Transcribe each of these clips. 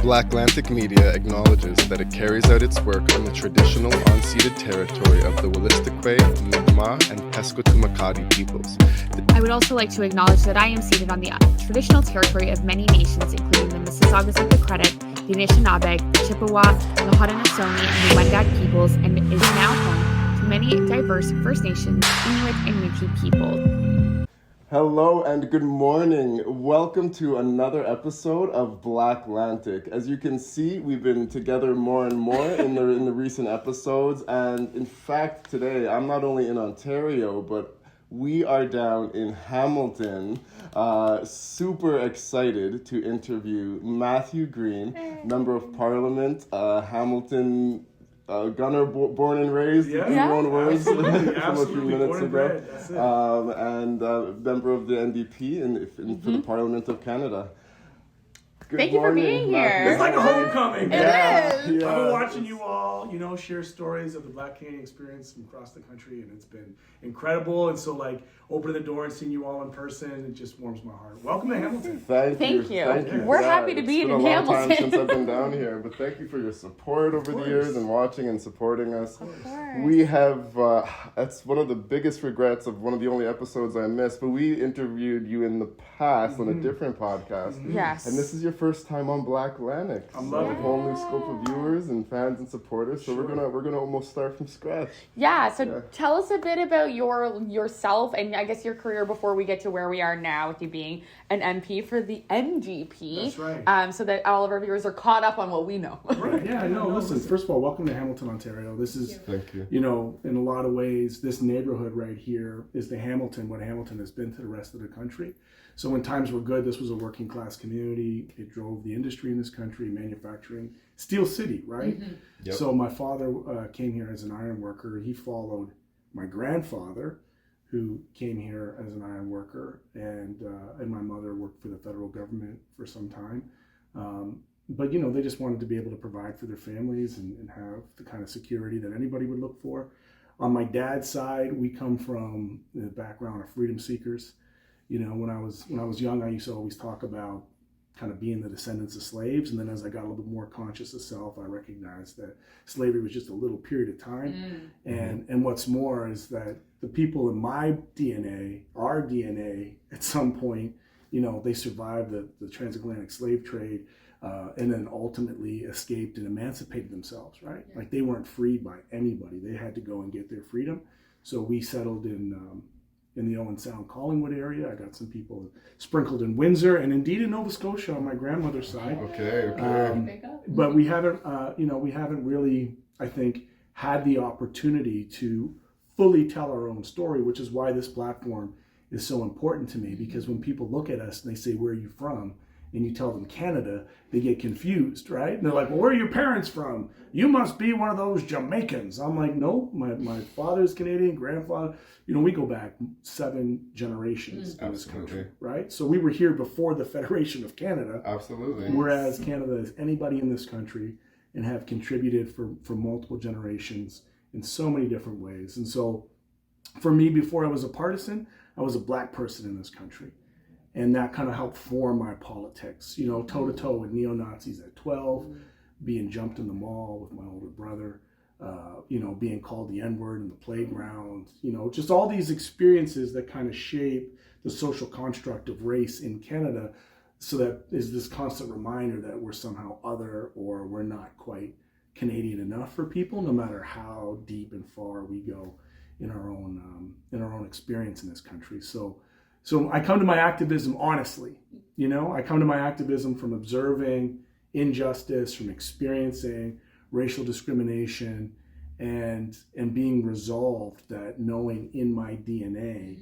BlackLantic Media acknowledges that it carries out its work on the traditional unceded territory of the Wolastoqey, Mi'kmaq, and Pescataway peoples. I would also like to acknowledge that I am seated on the traditional territory of many nations, including the Mississaugas of the Credit, the Anishinaabe, the Chippewa, the Haudenosaunee, and the Wendat peoples, and is now home to many diverse First Nations, Inuit, and Métis people. Hello and good morning. Welcome to another episode of BlackLantic. As you can see, we've been together more and more in the recent episodes, and in fact today I'm not only in Ontario, but we are down in Hamilton. Super excited to interview Matthew Green, Member of Parliament, Hamilton. Gunner, born and raised, in your own words, from a few minutes ago, and member of the NDP for the Parliament of Canada. Thank you for being here. It's like a homecoming. It is. I've been watching you all, share stories of the Black Canadian experience from across the country, and it's been incredible. And so, opening the door and seeing you all in person, it just warms my heart. Welcome to Hamilton. Thank you. We're happy to be in Hamilton. It's been a long time since I've been down here, but thank you for your support over the years and watching and supporting us. Of course. We have, that's one of the biggest regrets of one of the only episodes I missed, but we interviewed you in the past on a different podcast. Yes. And this is your first time on BlackLantic. I'm loving it. A whole new scope of viewers and fans and supporters. So we're gonna almost start from scratch. Yeah. So tell us a bit about yourself and I guess your career before we get to where we are now with you being an MP for the NDP. That's right. So that all of our viewers are caught up on what we know. Right. Yeah. No. Listen. First of all, welcome to Hamilton, Ontario. This is, Thank you. In a lot of ways, this neighborhood right here is the Hamilton, what Hamilton has been to the rest of the country. So when times were good, this was a working class community. It drove the industry in this country, manufacturing. Steel City, right? Mm-hmm. Yep. So my father came here as an iron worker. He followed my grandfather, who came here as an iron worker, and my mother worked for the federal government for some time. But they just wanted to be able to provide for their families and have the kind of security that anybody would look for. On my dad's side, we come from the background of freedom seekers. When I was young, I used to always talk about kind of being the descendants of slaves. And then as I got a little bit more conscious of self, I recognized that slavery was just a little period of time. And what's more is that the people in my DNA, our DNA, at some point, they survived the transatlantic slave trade and then ultimately escaped and emancipated themselves, right? Yeah. Like they weren't freed by anybody. They had to go and get their freedom. So we settled in the Owen Sound Collingwood area. I got some people sprinkled in Windsor and indeed in Nova Scotia on my grandmother's side. Okay. But we haven't, really, I think, had the opportunity to fully tell our own story, which is why this platform is so important to me. Because when people look at us and they say, "Where are you from?" and you tell them Canada, they get confused, right? And they're like, "Well, where are your parents from? You must be one of those Jamaicans." I'm like, "No, my father's Canadian, grandfather." We go back 7 generations in this country, right? So we were here before the Federation of Canada. Absolutely. Whereas Canada is anybody in this country and have contributed for multiple generations in so many different ways. And so for me, before I was a partisan, I was a Black person in this country. And that kind of helped form my politics, toe-to-toe with neo-Nazis at 12, being jumped in the mall with my older brother, being called the N-word in the playground, just all these experiences that kind of shape the social construct of race in Canada. So that is this constant reminder that we're somehow other or we're not quite Canadian enough for people, no matter how deep and far we go in our own experience in this country. So I come to my activism honestly, I come to my activism from observing injustice, from experiencing racial discrimination, and being resolved that knowing in my DNA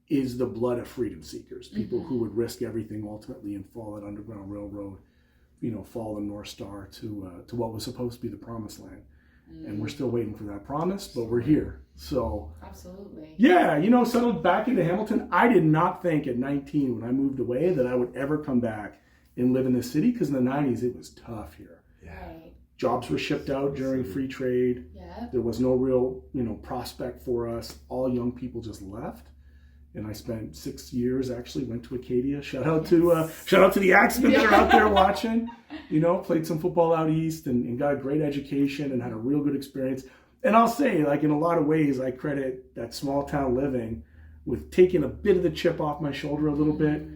is the blood of freedom seekers, people who would risk everything ultimately and follow that Underground Railroad, follow the North Star to what was supposed to be the promised land. And we're still waiting for that promise, but we're here. So absolutely. Yeah, settled back into Hamilton. I did not think at 19 when I moved away that I would ever come back and live in the city, because in the 90s it was tough here. Yeah. Right. Jobs were shipped out during free trade. Yeah. There was no real, prospect for us. All young people just left. And I spent 6 years, actually went to Acadia. Shout out to the Axemen that are out there watching. Played some football out east and got a great education and had a real good experience. And I'll say, like, in a lot of ways, I credit that small town living with taking a bit of the chip off my shoulder a little bit,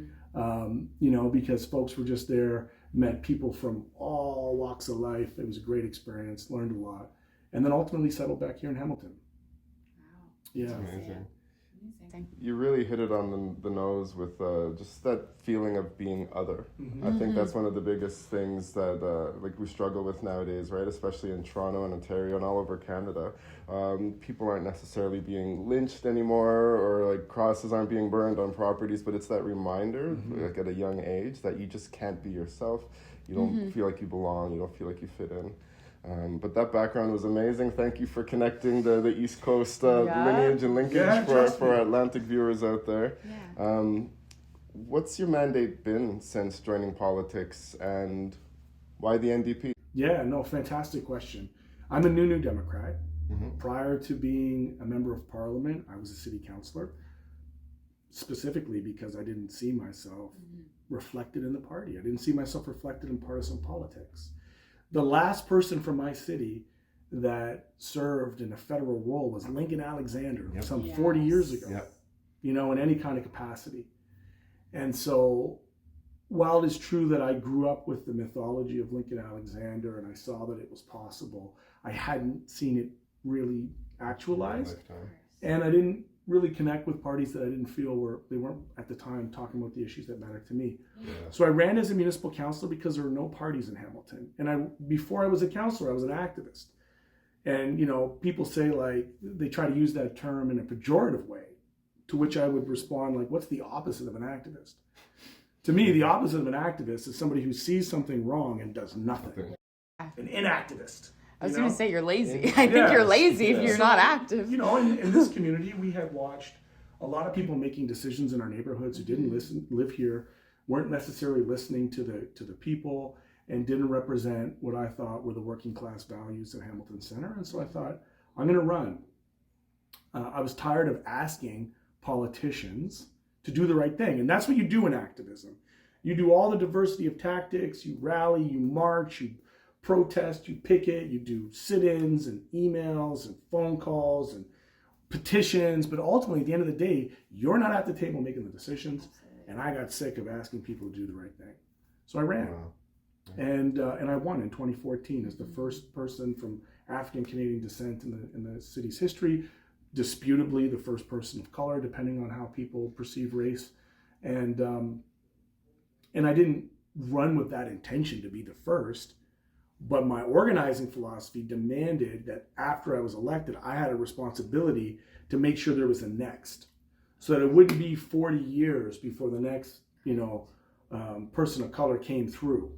because folks were just there, met people from all walks of life. It was a great experience, learned a lot, and then ultimately settled back here in Hamilton. Wow. Yeah. That's amazing. Amazing. You really hit it on the nose with just that feeling of being other. I think that's one of the biggest things that we struggle with nowadays, right? Especially in Toronto and Ontario and all over Canada. People aren't necessarily being lynched anymore, or like crosses aren't being burned on properties, but it's that reminder, like at a young age, that you just can't be yourself. You don't feel like you belong. You don't feel like you fit in. But that background was amazing. Thank you for connecting the East Coast lineage and linkage for Atlantic viewers out there. Yeah. What's your mandate been since joining politics, and why the NDP? Yeah, no, fantastic question. I'm a new Democrat. Prior to being a member of parliament, I was a city councillor, specifically because I didn't see myself reflected in the party. I didn't see myself reflected in partisan politics. The last person from my city that served in a federal role was Lincoln Alexander, some 40 years ago, in any kind of capacity. And so while it is true that I grew up with the mythology of Lincoln Alexander and I saw that it was possible, I hadn't seen it really actualized. And I didn't really connect with parties that I didn't feel weren't at the time talking about the issues that mattered to me. So I ran as a municipal councilor because there were no parties in Hamilton. And before I was a councilor, I was an activist. And, people say, like, they try to use that term in a pejorative way, to which I would respond, like, what's the opposite of an activist? To me, the opposite of an activist is somebody who sees something wrong and does nothing. An inactivist. I was going to say you're lazy. I think you're lazy if you're not active. In this community, we had watched a lot of people making decisions in our neighborhoods who didn't live here, weren't necessarily listening to the people, and didn't represent what I thought were the working class values of Hamilton Center. And so I thought, I'm going to run. I was tired of asking politicians to do the right thing. And that's what you do in activism. You do all the diversity of tactics, you rally, you march, you protest, you picket, you do sit-ins and emails and phone calls and petitions, but ultimately at the end of the day, you're not at the table making the decisions. And I got sick of asking people to do the right thing. So I ran. Wow. And I won in 2014 as the first person from African Canadian descent in the city's history, disputably the first person of color, depending on how people perceive race. And I didn't run with that intention to be the first. But my organizing philosophy demanded that after I was elected, I had a responsibility to make sure there was a next, so that it wouldn't be 40 years before the next, person of color came through.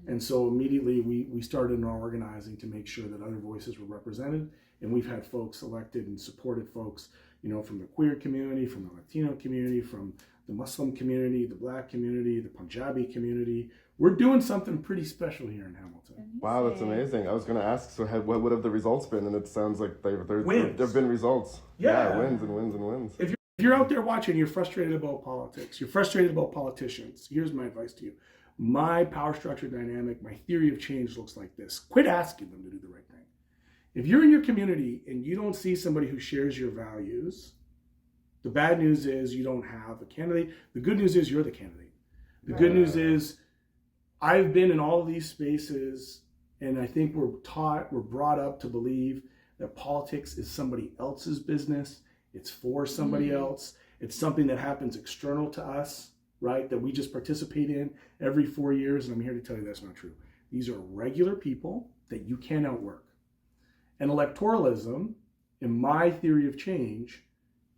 And so immediately we started in our organizing to make sure that other voices were represented. And we've had folks elected and supported folks, from the queer community, from the Latino community, from the Muslim community, the Black community, the Punjabi community. We're doing something pretty special here in Hamilton. Wow, that's amazing. I was going to ask, so what have the results been? And it sounds like there have been results. Yeah, wins and wins and wins. If you're out there watching, you're frustrated about politics, you're frustrated about politicians, here's my advice to you. My power structure dynamic, my theory of change looks like this. Quit asking them to do the right thing. If you're in your community and you don't see somebody who shares your values, the bad news is you don't have a candidate. The good news is you're the candidate. The good news is I've been in all of these spaces, and I think we're brought up to believe that politics is somebody else's business. It's for somebody else. It's something that happens external to us, right? That we just participate in every 4 years. And I'm here to tell you that's not true. These are regular people that you can't outwork. And electoralism, in my theory of change,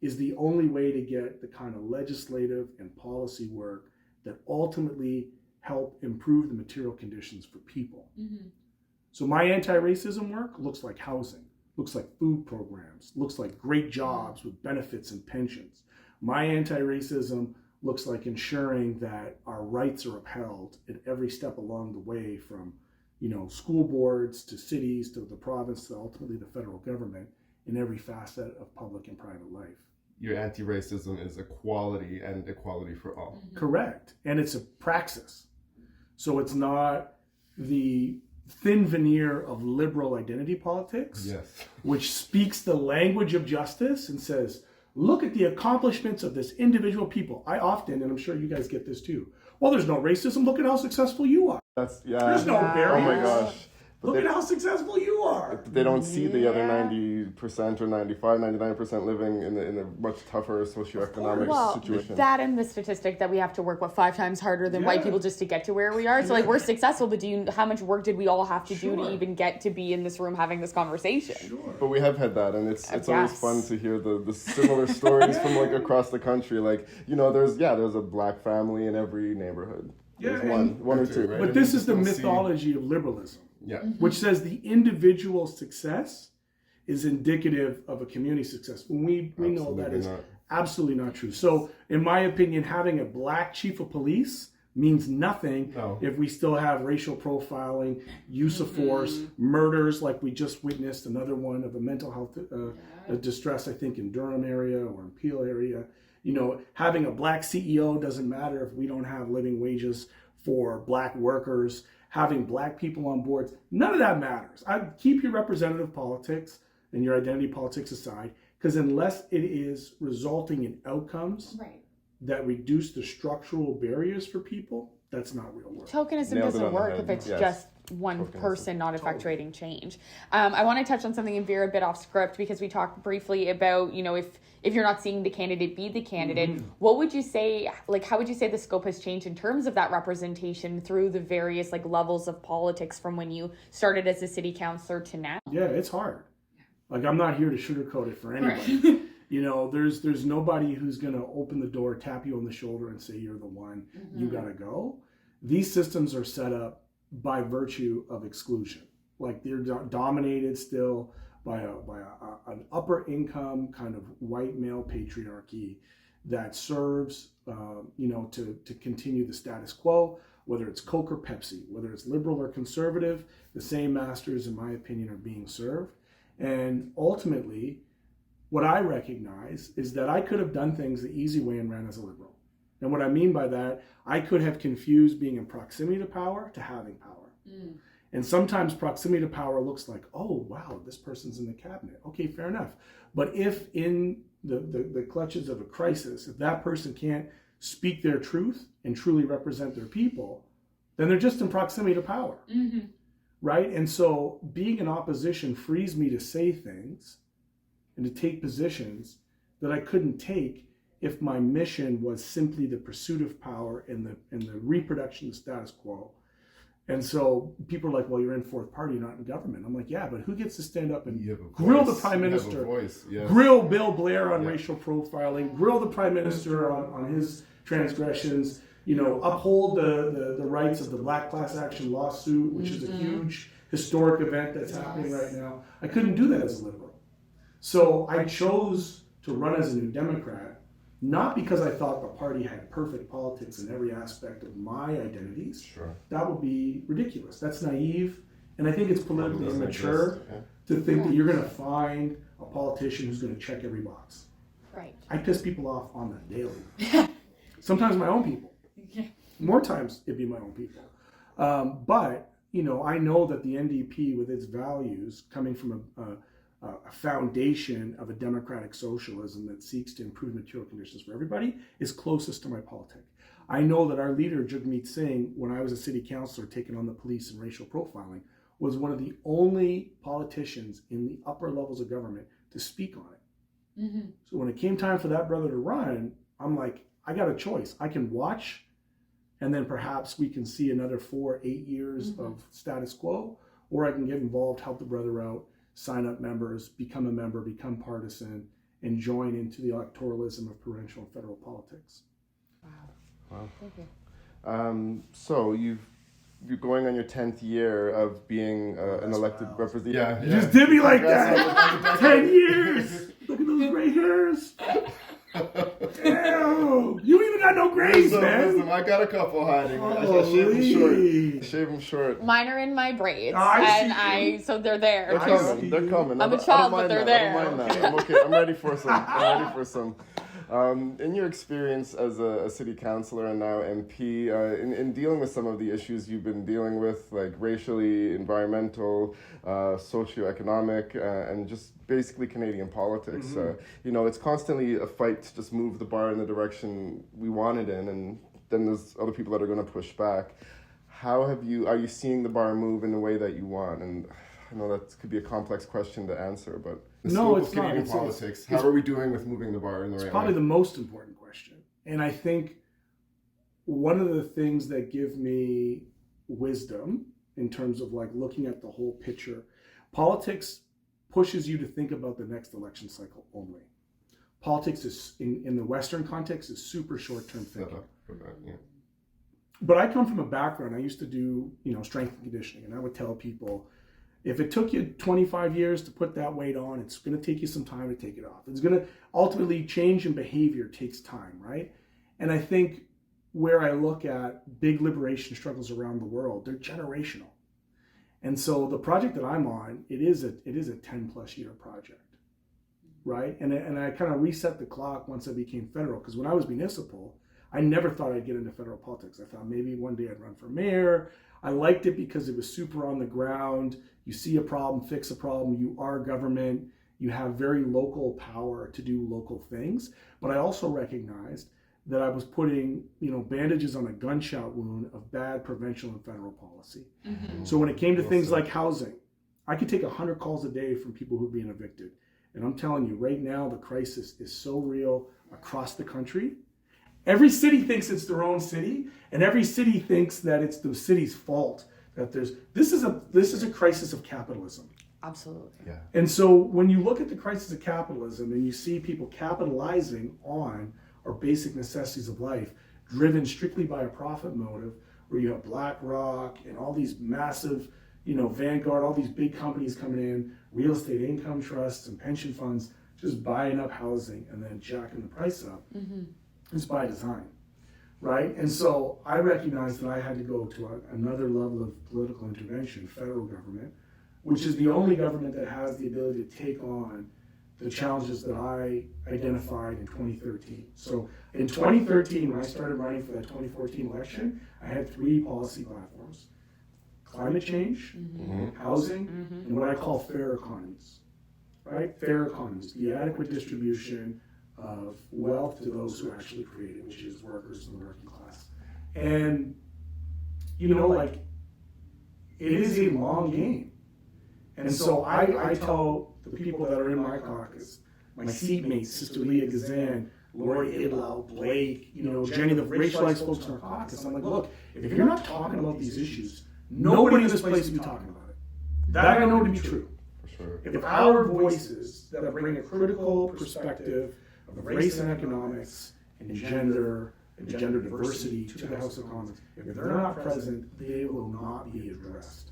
is the only way to get the kind of legislative and policy work that ultimately help improve the material conditions for people. So my anti-racism work looks like housing, looks like food programs, looks like great jobs with benefits and pensions. My anti-racism looks like ensuring that our rights are upheld at every step along the way, from school boards to cities to the province to ultimately the federal government, in every facet of public and private life. your anti-racism is equality and equality for all. Correct. And it's a praxis. So it's not the thin veneer of liberal identity politics, Yes. which speaks the language of justice and says, look at the accomplishments of this individual people. I often, and I'm sure you guys get this too, well, there's no racism. Look at how successful you are. There's no barriers. Oh my gosh. But Look at how successful you are. they don't see the other 90% or 95, 99% living in a much tougher socioeconomic situation. That and the statistic that we have to work 5 times harder than white people just to get to where we are. So like we're successful, but how much work did we all have to do to even get to be in this room having this conversation? Sure. But we have had that, and it's always fun to hear the similar stories from like across the country. Like, you know, there's a black family in every neighborhood. There's one or two, right? But this is the mythology of liberalism. Yeah. Which says the individual success is indicative of a community success. When we know that is absolutely not true. So, in my opinion, having a black chief of police means nothing if we still have racial profiling, use of force, murders like we just witnessed, another one of a mental health distress, I think, in Durham area or in Peel area. You know, having a black CEO doesn't matter if we don't have living wages for black workers. Having black people on boards, none of that matters. I'd keep your representative politics and your identity politics aside, because unless it is resulting in outcomes that reduce the structural barriers for people, that's not real work. Tokenism doesn't work if it's just one person not effectuating change. I want to touch on something, and veer a bit off script, because we talked briefly about, you know, if you're not seeing the candidate be the candidate, what would you say, like, how would you say the scope has changed in terms of that representation through the various like levels of politics from when you started as a city councillor to now? Yeah, it's hard. Like, I'm not here to sugarcoat it for anybody. You know, there's nobody who's going to open the door, tap you on the shoulder and say, you're the one, you got to go. These systems are set up by virtue of exclusion. Like, they're dominated still by an upper income kind of white male patriarchy that serves, to continue the status quo, whether it's Coke or Pepsi, whether it's liberal or conservative, the same masters, in my opinion, are being served. And ultimately, what I recognize is that I could have done things the easy way and ran as a liberal. And what I mean by that, I could have confused being in proximity to power to having power. And sometimes proximity to power looks like, oh, wow, this person's in the cabinet. Okay, fair enough. But if in the clutches of a crisis, if that person can't speak their truth and truly represent their people, then they're just in proximity to power. Right? And so being in opposition frees me to say things and to take positions that I couldn't take if my mission was simply the pursuit of power and the reproduction of the status quo. And so people are like, well, you're in fourth party, not in government. I'm like, yeah, but who gets to stand up and grill the prime minister, grill Bill Blair on racial profiling, grill the prime minister on his transgressions, you know, uphold the rights of the Black Class Action lawsuit, which is a huge historic event that's happening right now. I couldn't do that as a liberal. So I chose to run as a New Democrat, not because I thought the party had perfect politics in every aspect of my identities. Sure. That would be ridiculous. That's naive. And I think it's politically immature to think that you're going to find a politician who's going to check every box. Right. I piss people off on the daily. Sometimes my own people. More times it'd be my own people. But, you know, I know that the NDP, with its values coming from a foundation of a democratic socialism that seeks to improve material conditions for everybody, is closest to my politic. I know that our leader, Jagmeet Singh, when I was a city councillor taking on the police and racial profiling, was one of the only politicians in the upper levels of government to speak on it. So when it came time for that brother to run, I'm like, I got a choice. I can watch, and then perhaps we can see another 4-8 years of status quo, or I can get involved, help the brother out, sign up members, become a member, become partisan, and join into the electoralism of provincial and federal politics. Wow. Thank you. So you're going on your 10th year of being an elected representative. You just did me like that. 10 years. Look at those gray hairs. Ew. You even got no grays, man. I got a couple hiding. I shave them short. Mine are in my braids, so they're there. They're coming. I'm a child, but they're there. I don't mind that. I'm okay. I'm ready for some. In your experience as a city councillor and now MP, in dealing with some of the issues you've been dealing with, like racially, environmental, socioeconomic, and just basically Canadian politics, it's constantly a fight to just move the bar in the direction we want it in, and then there's other people that are going to push back. Are you seeing the bar move in the way that you want? And I know that could be a complex question to answer, but no, it's not. Canadian politics. How are we doing with moving the bar in the right way? It's probably the most important question. And I think one of the things that give me wisdom in terms of like looking at the whole picture, politics pushes you to think about the next election cycle only. Politics is, in the Western context, is super short-term thinking. But I come from a background, I used to do, strength and conditioning, and I would tell people, if it took you 25 years to put that weight on, it's going to take you some time to take it off. It's going to ultimately change in behavior takes time, right? And I think where I look at big liberation struggles around the world, they're generational. And so the project that I'm on, it is a 10 plus year project, right? And I kind of reset the clock once I became federal, because when I was municipal, I never thought I'd get into federal politics. I thought maybe one day I'd run for mayor. I liked it because it was super on the ground. You see a problem, fix a problem. You are government. You have very local power to do local things. But I also recognized that I was putting, bandages on a gunshot wound of bad provincial and federal policy. Mm-hmm. So when it came to things like housing, I could take 100 calls a day from people who are being evicted. And I'm telling you, right now, the crisis is so real across the country. Every city thinks it's their own city, and every city thinks that it's the city's fault. That this is a crisis of capitalism. Absolutely. Yeah. And so when you look at the crisis of capitalism and you see people capitalizing on our basic necessities of life, driven strictly by a profit motive, where you have BlackRock and all these massive, Vanguard, all these big companies coming in, real estate income trusts and pension funds, just buying up housing and then jacking the price up. Mm-hmm. It's by design, right? And so I recognized that I had to go to another level of political intervention, federal government, which is the only government that has the ability to take on the challenges that I identified in 2013. So in 2013, when I started running for that 2014 election, I had 3 policy platforms: climate change, housing, and what I call fair economies, right? Fair economies, the adequate distribution of wealth to those who actually create it, which is workers and the working class. And, it is a long game. And so I tell the people that are in my caucus, my seatmates, Sister Leah Gazan, Lori Idlau, Blake, Jenny, the racialized folks in our caucus, I'm like, look, if you're not talking about these issues, nobody in this place will be talking about it. That I know to be true. For sure. If our voices that bring a critical perspective of race and economics and gender diversity to the House of Commons, if they're not present, they will not be addressed.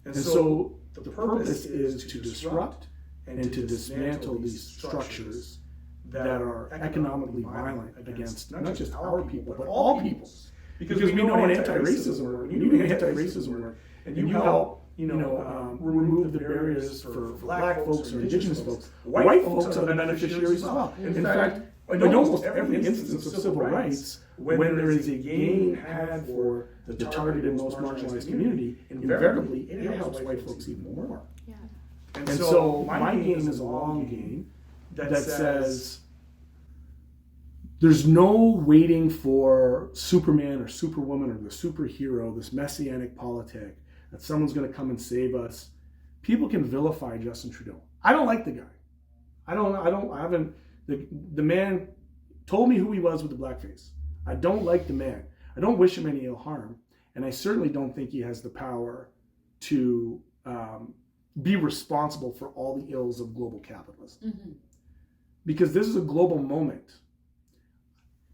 And so the purpose is to disrupt and to dismantle these structures that are economically violent against not just our people, but all peoples. Because we know an anti-racism work, you do anti-racism work, and you help remove the barriers for black folks or indigenous folks. White folks are the beneficiaries as well. In fact, in almost every instance of civil rights, when there is a gain had for the targeted, most marginalized community, invariably it helps white folks even more. Yeah. And so my game is a long game that says there's no waiting for Superman or Superwoman or the superhero, this messianic politic, that someone's going to come and save us. People can vilify Justin Trudeau. I don't like the guy. The man told me who he was with the blackface. I don't like the man. I don't wish him any ill harm. And I certainly don't think he has the power to be responsible for all the ills of global capitalism. Mm-hmm. Because this is a global moment.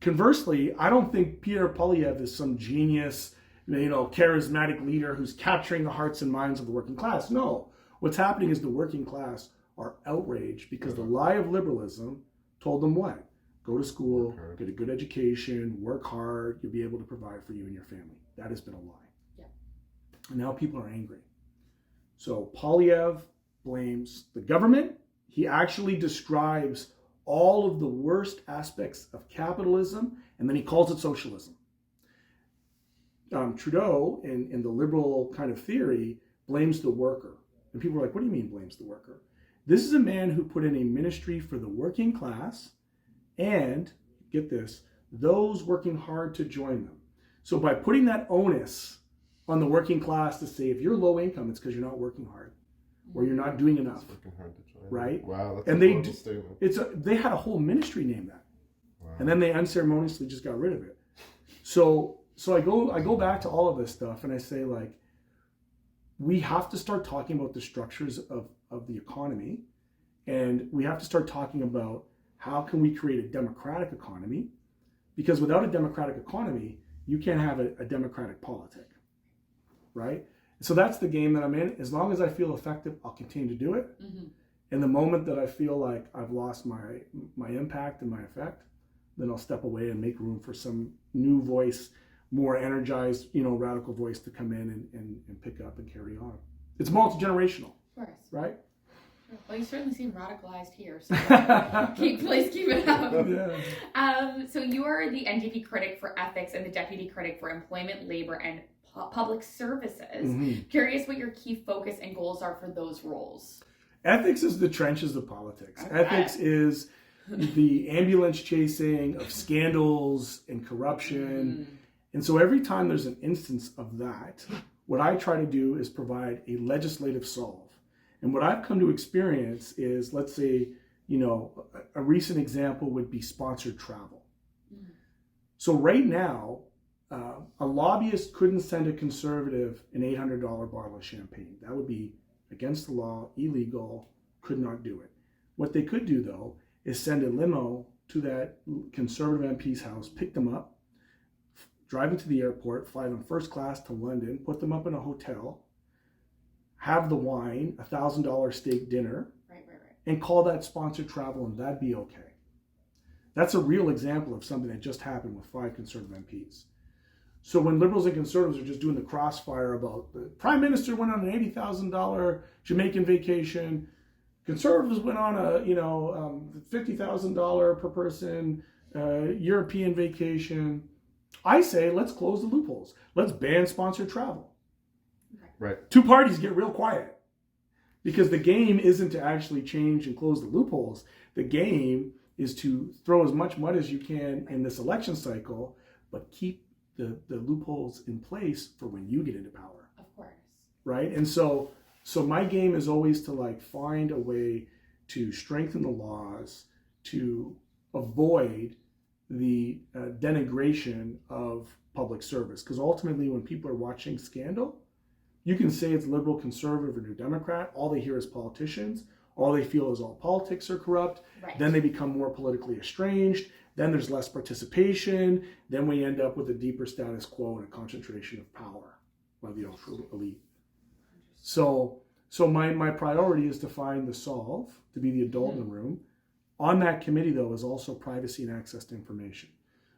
Conversely, I don't think Pierre Poilievre is some genius, charismatic leader who's capturing the hearts and minds of the working class. No, what's happening is the working class are outraged because the lie of liberalism told them what? go to school, get a good education, work hard, you'll be able to provide for you and your family. That has been a lie. Yeah. And now people are angry. So Polyev blames the government. He actually describes all of the worst aspects of capitalism, and then he calls it socialism. Trudeau, in the liberal kind of theory, blames the worker. And people are like, what do you mean blames the worker? This is a man who put in a ministry for the working class and, get this, those working hard to join them. So by putting that onus on the working class to say, if you're low income, it's because you're not working hard or you're not doing enough. Right? Wow, that's and a bold statement. They had a whole ministry named that. Wow. And then they unceremoniously just got rid of it. So I go back to all of this stuff and I say, like, we have to start talking about the structures of the economy, and we have to start talking about how can we create a democratic economy, because without a democratic economy, you can't have a democratic politic, right? So that's the game that I'm in. As long as I feel effective, I'll continue to do it. Mm-hmm. And the moment that I feel like I've lost my impact and my effect, then I'll step away and make room for some new voice, more energized, radical voice to come in and pick up and carry on. It's multi-generational. Of course. Right? Well, you certainly seem radicalized here, so please keep it up. Yeah. So you are the NDP critic for ethics and the deputy critic for employment, labor, and public services. Mm-hmm. Curious what your key focus and goals are for those roles. Ethics is the trenches of politics. Okay. Ethics is the ambulance chasing of scandals and corruption. Mm-hmm. And so every time there's an instance of that, what I try to do is provide a legislative solve. And what I've come to experience is, let's say, a recent example would be sponsored travel. Mm-hmm. So right now, a lobbyist couldn't send a conservative an $800 bottle of champagne. That would be against the law, illegal, could not do it. What they could do, though, is send a limo to that conservative MP's house, pick them up, drive them to the airport, fly them first class to London, put them up in a hotel, have the wine, $1,000 steak dinner, right. and call that sponsored travel, and that'd be okay. That's a real example of something that just happened with 5 conservative MPs. So when liberals and conservatives are just doing the crossfire about the prime minister went on an $80,000 Jamaican vacation, conservatives went on a $50,000 per person European vacation, I say let's close the loopholes. Let's ban sponsored travel. Right. 2 parties get real quiet because the game isn't to actually change and close the loopholes. The game is to throw as much mud as you can in this election cycle, but keep the loopholes in place for when you get into power. Of course. Right? And so my game is always to find a way to strengthen the laws, to avoid the denigration of public service. Because ultimately when people are watching Scandal, you can say it's liberal, conservative, or New Democrat. All they hear is politicians. All they feel is all politics are corrupt. Right. Then they become more politically estranged. Then there's less participation. Then we end up with a deeper status quo and a concentration of power by the ultra elite. So my priority is to find the solve, to be the adult in the room. On that committee, though, is also privacy and access to information.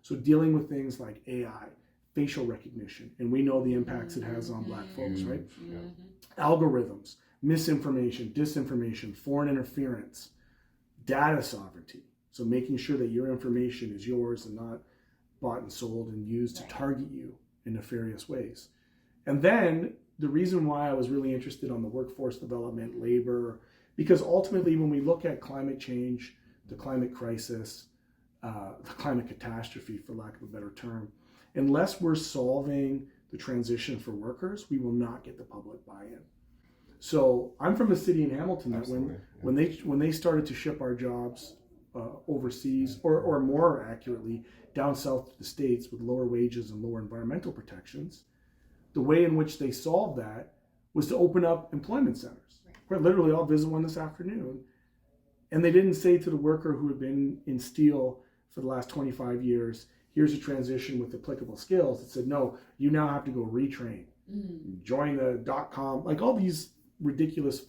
So dealing with things like AI, facial recognition, and we know the impacts it has on Black folks, right? Mm-hmm. Algorithms, misinformation, disinformation, foreign interference, data sovereignty. So making sure that your information is yours and not bought and sold and used to target you in nefarious ways. And then the reason why I was really interested on the workforce development, labor, because ultimately when we look at climate change, the climate crisis, the climate catastrophe, for lack of a better term, unless we're solving the transition for workers, we will not get the public buy-in. So I'm from a city in Hamilton that when they started to ship our jobs overseas, or more accurately, down south to the States with lower wages and lower environmental protections, the way in which they solved that was to open up employment centers. Quite literally, I'll visit one this afternoon. And they didn't say to the worker who had been in steel for the last 25 years, here's a transition with applicable skills. It said, no, you now have to go retrain, join the .com, like all these ridiculous,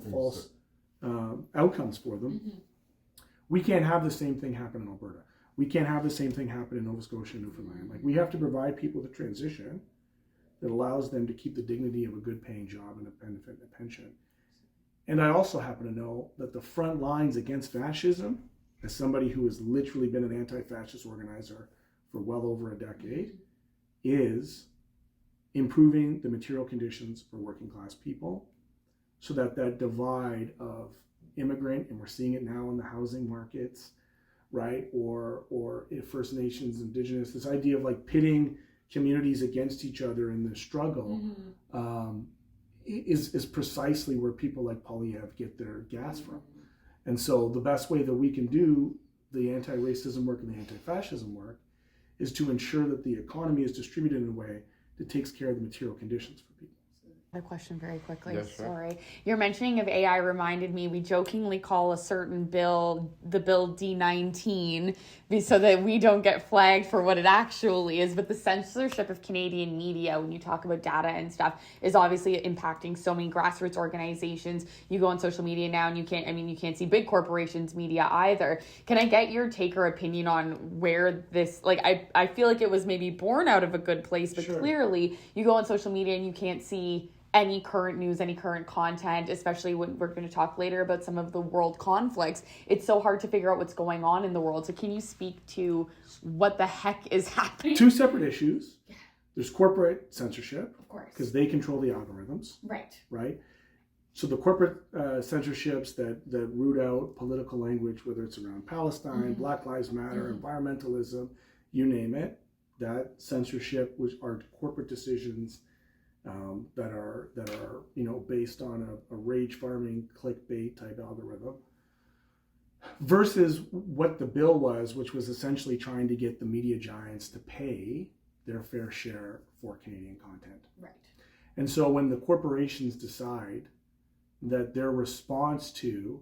false outcomes for them. Mm-hmm. We can't have the same thing happen in Alberta. We can't have the same thing happen in Nova Scotia and Newfoundland. Like, we have to provide people with a transition that allows them to keep the dignity of a good paying job and a benefit and a pension. And I also happen to know that the front lines against fascism, as somebody who has literally been an anti-fascist organizer for well over a decade, is improving the material conditions for working class people so that that divide of immigrant, and we're seeing it now in the housing markets, right? Or if First Nations, Indigenous, this idea of like pitting communities against each other in the struggle is precisely where people like Polyev get their gas from. And so the best way that we can do the anti-racism work and the anti-fascism work is to ensure that the economy is distributed in a way that takes care of the material conditions for people. A question very quickly. Yeah, sure. Sorry. Your mentioning of AI reminded me, we jokingly call a certain bill the bill D19 so that we don't get flagged for what it actually is. But the censorship of Canadian media, when you talk about data and stuff, is obviously impacting so many grassroots organizations. You go on social media now and you can't see big corporations' media either. Can I get your take or opinion on where this, like, I feel like it was maybe born out of a good place, but Sure. Clearly you go on social media and you can't see any current news, any current content, especially when we're going to talk later about some of the world conflicts. It's so hard to figure out what's going on in the world. So can you speak to what the heck is happening? Two separate issues. There's corporate censorship, Of course. because they control the algorithms, Right. So the corporate censorships that root out political language, whether it's around Palestine, Black Lives Matter, environmentalism, you name it, that censorship, which are corporate decisions that are based on a rage farming clickbait type algorithm, versus what the bill was, which was essentially trying to get the media giants to pay their fair share for Canadian content. Right. And so when the corporations decide that their response to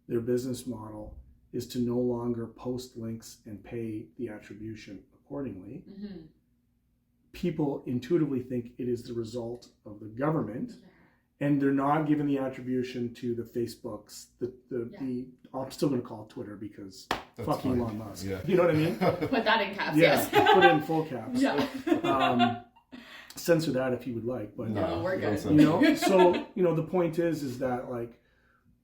their business model is to no longer post links and pay the attribution accordingly, people intuitively think it is the result of the government, and they're not giving the attribution to the Facebooks, I'm still going to call it Twitter because That's fucking fine. Elon Musk. Yeah. You know what I mean? Put that in caps, Yeah, yes. put it in full caps. Yeah. Censor that if you would like, but No, we're good. So the point is that, like,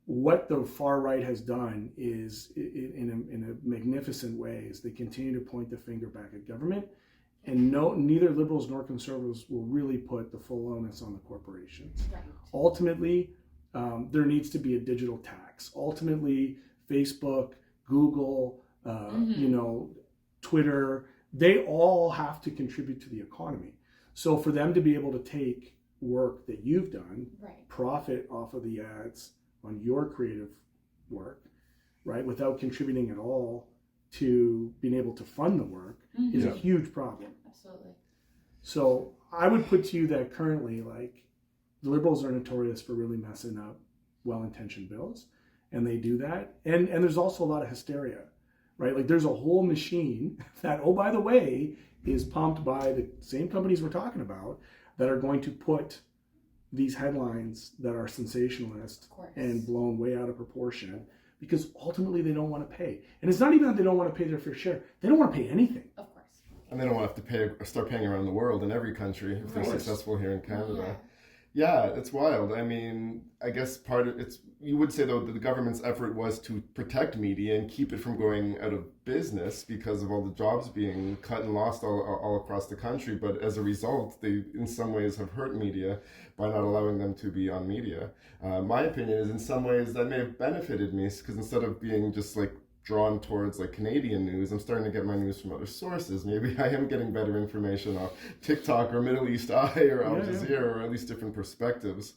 what the far right has done is in a magnificent way is they continue to point the finger back at government, and neither liberals nor conservatives will really put the full onus on the corporations. Right. Ultimately, there needs to be a digital tax. Ultimately, Facebook, Google, Twitter, they all have to contribute to the economy. So for them to be able to take work that you've done, profit off of the ads on your creative work, right, without contributing at all to being able to fund the work is a huge problem. Absolutely. So I would put to you that currently, like, the Liberals are notorious for really messing up well-intentioned bills, and they do that. And there's also a lot of hysteria, right? Like, there's a whole machine that, oh, by the way, is pumped by the same companies we're talking about that are going to put these headlines that are sensationalist and blown way out of proportion, because ultimately they don't want to pay. And it's not even that they don't want to pay their fair share. They don't want to pay anything. Of course. And they don't want to have to start paying around the world in every country if they're successful here in Canada. Yeah, it's wild. I mean, I guess you would say, though, that the government's effort was to protect media and keep it from going out of business because of all the jobs being cut and lost all across the country. But as a result, they in some ways have hurt media by not allowing them to be on media. My opinion is in some ways that may have benefited me, because instead of being just like drawn towards like Canadian news, I'm starting to get my news from other sources. Maybe I am getting better information off TikTok or Middle East Eye or Al Jazeera, or at least different perspectives.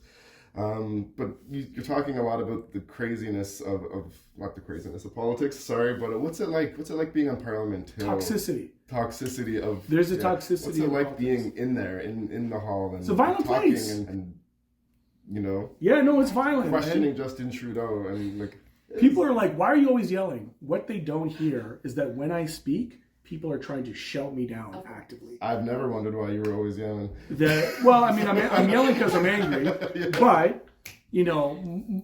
But you're talking a lot about the craziness of not the craziness of politics, sorry, but what's it like being on Parliament Hill? Toxicity of there's a toxicity. What's it like politics. being in there in the hall and it's a violent talking place. and it's violent. Questioning Justin Trudeau and like. People are like, why are you always yelling? What they don't hear is that when I speak, people are trying to shout me down actively. I've never wondered why you were always yelling. I'm yelling because I'm angry, but,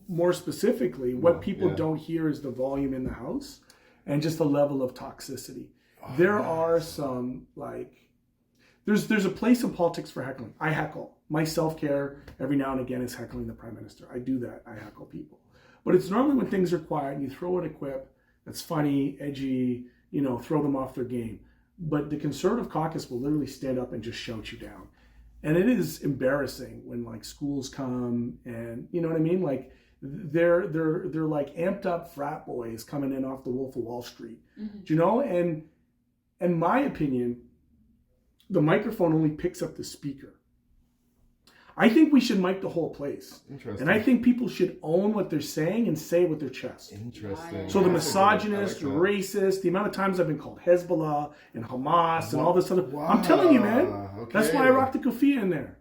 more specifically, what people don't hear is the volume in the House. and just the level of toxicity. There are some, like, there's a place in politics for heckling. I heckle. My self-care every now and again is heckling the Prime Minister. I do that. I heckle people. But it's normally when things are quiet and you throw in a quip that's funny, edgy, throw them off their game. But the Conservative caucus will literally stand up and just shout you down. And it is embarrassing when, like, schools come and, you know what I mean? Like, they're like amped up frat boys coming in off the Wolf of Wall Street. Do you know? And in my opinion, the microphone only picks up the speaker. I think we should mic the whole place. Interesting. And I think people should own what they're saying and say it with their chest. Interesting. So the misogynist, racist, the amount of times I've been called Hezbollah and Hamas and all this other... Wow. I'm telling you, man. Okay. That's why I rock the kufi in there.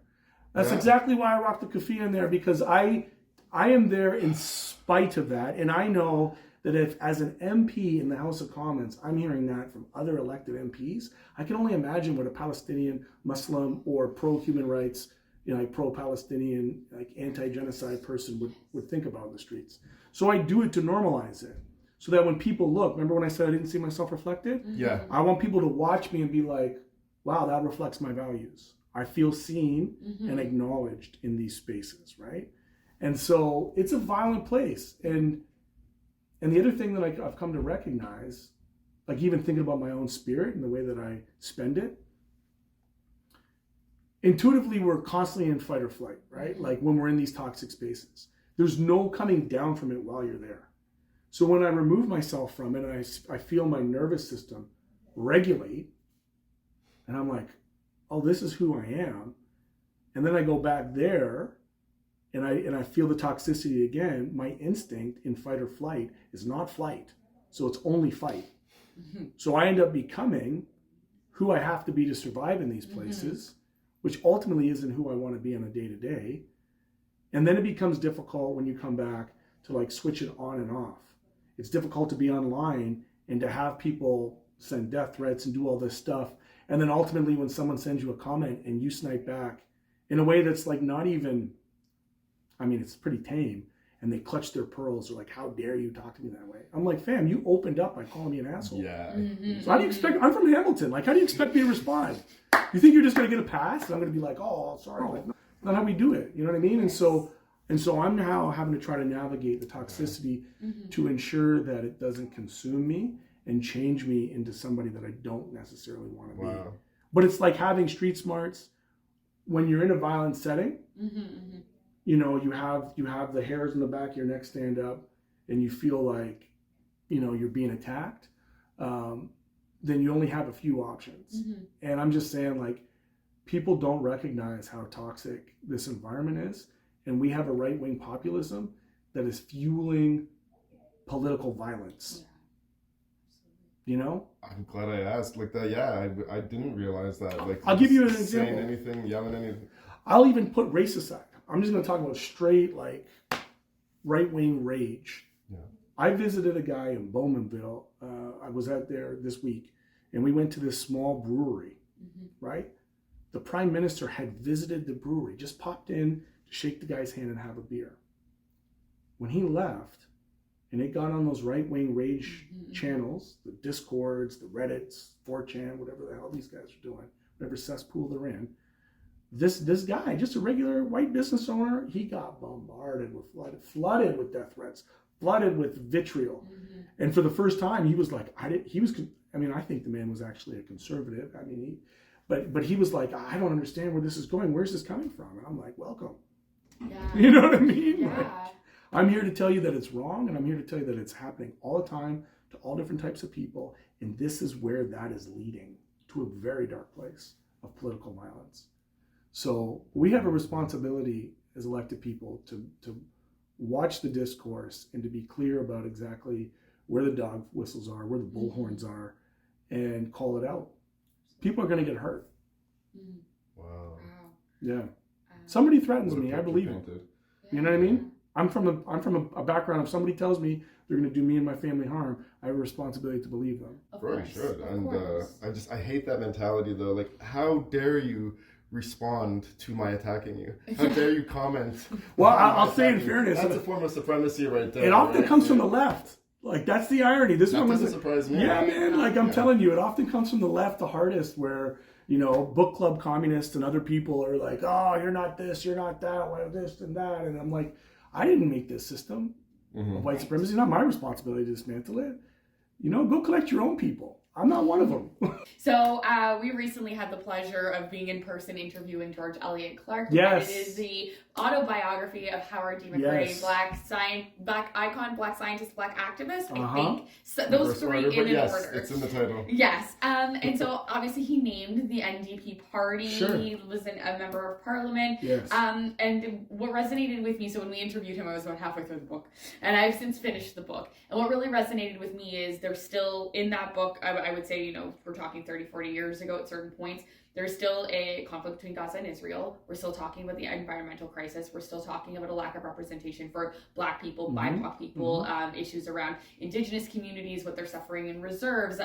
That's exactly why I rock the kufi in there, because I am there in spite of that. And I know that if, as an MP in the House of Commons, I'm hearing that from other elected MPs, I can only imagine what a Palestinian, Muslim, or pro-human rights, like pro-Palestinian, like anti-genocide person would think about in the streets. So I do it to normalize it. So that when people look, remember when I said I didn't see myself reflected? Yeah. I want people to watch me and be like, wow, that reflects my values. I feel seen and acknowledged in these spaces, right? And so it's a violent place. And the other thing that I've come to recognize, like even thinking about my own spirit and the way that I spend it, intuitively we're constantly in fight or flight, right? Like when we're in these toxic spaces. There's no coming down from it while you're there. So when I remove myself from it and I feel my nervous system regulate, and I'm like, oh, this is who I am. And then I go back there and I feel the toxicity again. My instinct in fight or flight is not flight. So it's only fight. So I end up becoming who I have to be to survive in these places, which ultimately isn't who I want to be on a day-to-day. And then it becomes difficult when you come back to like switch it on and off. It's difficult to be online and to have people send death threats and do all this stuff. And then ultimately when someone sends you a comment and you snipe back in a way that's like not even, I mean, it's pretty tame, and they clutch their pearls. They're like, how dare you talk to me that way? I'm like, fam, you opened up by calling me an asshole. Yeah. So how do you expect, I'm from Hamilton. Like, how do you expect me to respond? You think you're just going to get a pass? And I'm going to be like, oh, sorry. Like, that's not how we do it. You know what I mean? And so I'm now having to try to navigate the toxicity to ensure that it doesn't consume me and change me into somebody that I don't necessarily want to be. But it's like having street smarts when you're in a violent setting. You know, you have the hairs in the back of your neck stand up and you feel like, you know, you're being attacked. Then you only have a few options. And I'm just saying, like, people don't recognize how toxic this environment is. And we have a right-wing populism that is fueling political violence. You know? I'm glad I asked. Like that, yeah, I didn't realize that. Like, I'll give you an example. Saying anything, yelling anything. I'll even put race aside. I'm just going to talk about straight, like, right-wing rage. Yeah. I visited a guy in Bowmanville. I was out there this week, and we went to this small brewery, right? The Prime Minister had visited the brewery, just popped in to shake the guy's hand and have a beer. When he left, and it got on those right-wing rage channels, the Discords, the Reddits, 4chan, whatever the hell these guys are doing, whatever cesspool they're in, this guy, just a regular white business owner, he got bombarded with flooded with death threats, flooded with vitriol. And for the first time, he was like, I think the man was actually a conservative. I mean, but he was like, I don't understand where this is going. Where's this coming from? And I'm like, welcome. Yeah. You know what I mean? Yeah. Like, I'm here to tell you that it's wrong, and I'm here to tell you that it's happening all the time to all different types of people. And this is where that is leading to a very dark place of political violence. So we have a responsibility as elected people to watch the discourse and to be clear about exactly where the dog whistles are, where the bullhorns are, and call it out. People are going to get hurt. Wow. Yeah. Somebody threatens me, I believe it. You know what I mean? I'm from a background. If somebody tells me they're going to do me and my family harm, I have a responsibility to believe them. Of course. And I hate that mentality though. Like, how dare you respond to my attacking you? How dare you comment? Well, I'll say in fairness, that's a form of supremacy right there. It often comes from the left. Like, that's the irony. This that one doesn't surprise me. Yeah, man. Like, I'm telling you, it often comes from the left the hardest, where, you know, book club communists and other people are like, oh, you're not this, you're not that, well, this and that. And I'm like, I didn't make this system of white supremacy. Not my responsibility to dismantle it. You know, go collect your own people. I'm not one of them. So we recently had the pleasure of being in person interviewing George Eliot Clark. Yes. It is the autobiography of Howard D. McRae, black icon, black scientist, black activist, I think. So those three in an order. It's in the title. Yes. And so obviously he named the NDP party. Sure. He was a member of parliament. Yes. And what resonated with me, so when we interviewed him, I was about halfway through the book. And I've since finished the book. And what really resonated with me is there's still, in that book, I would say, you know, we're talking 30, 40 years ago at certain points, there's still a conflict between Gaza and Israel. We're still talking about the environmental crisis. We're still talking about a lack of representation for Black people, BIPOC people, issues around Indigenous communities, what they're suffering in reserves,